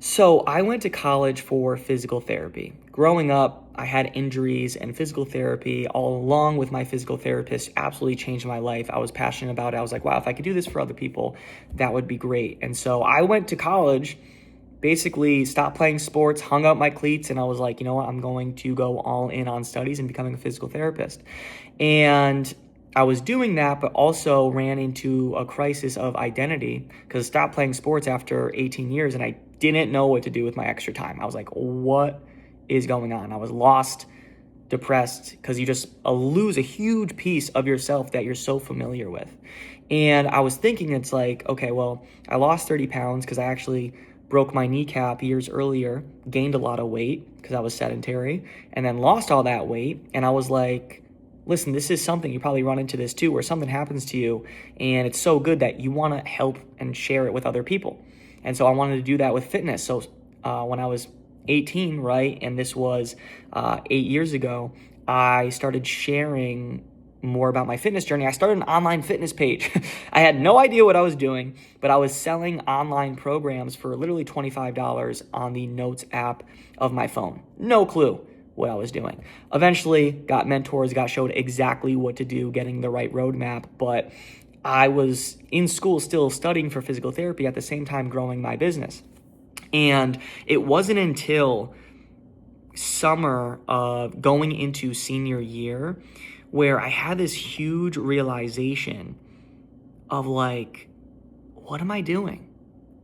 So I went to college for physical therapy. Growing up, I had injuries, and physical therapy, all along with my physical therapist, absolutely changed my life. I was passionate about it. I was like, wow, if I could do this for other people, that would be great. And so I went to college, basically stopped playing sports, hung up my cleats, and I was like, you know what, I'm going to go all in on studies and becoming a physical therapist. And I was doing that, but also ran into a crisis of identity because I stopped playing sports after 18 years and I didn't know what to do with my extra time. I was like, what is going on? I was lost, depressed, because you just lose a huge piece of yourself that you're so familiar with. And I was thinking, it's like, okay, well, I lost 30 pounds because I actually broke my kneecap years earlier, gained a lot of weight because I was sedentary, and then lost all that weight. And I was like, listen, this is something, you probably run into this too, where something happens to you and it's so good that you want to help and share it with other people. And so I wanted to do that with fitness. So when I was 18, right, and this was 8 years ago, I started sharing more about my fitness journey. I started an online fitness page. I had no idea what I was doing, but I was selling online programs for literally $25 on the Notes app of my phone. No clue what I was doing. Eventually got mentors, got showed exactly what to do, getting the right roadmap, but I was in school still studying for physical therapy at the same time growing my business. And it wasn't until summer of going into senior year where I had this huge realization of like, what am I doing?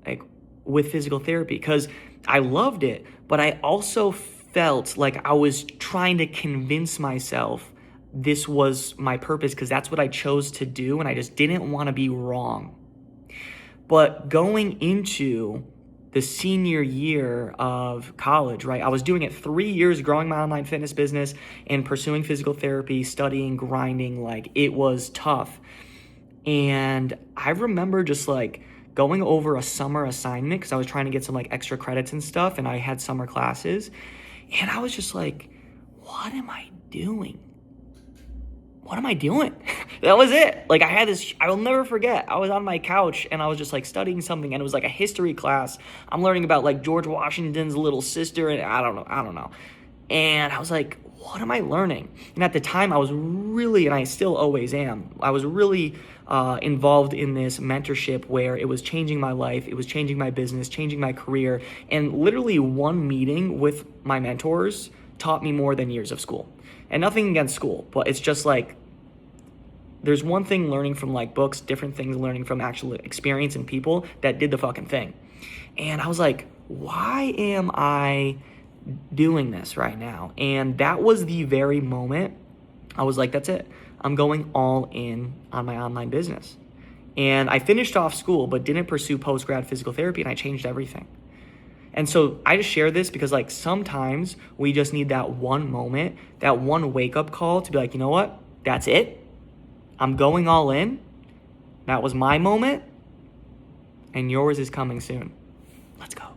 Like with physical therapy? Because I loved it, but I also felt like I was trying to convince myself this was my purpose because that's what I chose to do, and I just didn't want to be wrong. But going into the senior year of college, right, I was doing it 3 years, growing my online fitness business and pursuing physical therapy, studying, grinding, like it was tough. And I remember just like going over a summer assignment because I was trying to get some like extra credits and stuff, and I had summer classes. And I was just like, what am I doing? What am I doing? That was it. Like I had this, I will never forget. I was on my couch and I was just like studying something, and it was like a history class. I'm learning about like George Washington's little sister, and I don't know. And I was like, what am I learning? And at the time I was really, and I still always am, I was really involved in this mentorship where it was changing my life, it was changing my business, changing my career. And literally one meeting with my mentors taught me more than years of school. And nothing against school, but it's just like, there's one thing learning from like books, different things learning from actual experience and people that did the fucking thing. And I was like, why am I doing this right now? And that was the very moment I was like, that's it. I'm going all in on my online business. And I finished off school, but didn't pursue post-grad physical therapy, and I changed everything. And so I just share this because like sometimes we just need that one moment, that one wake-up call to be like, you know what? That's it. I'm going all in. That was my moment. And yours is coming soon. Let's go.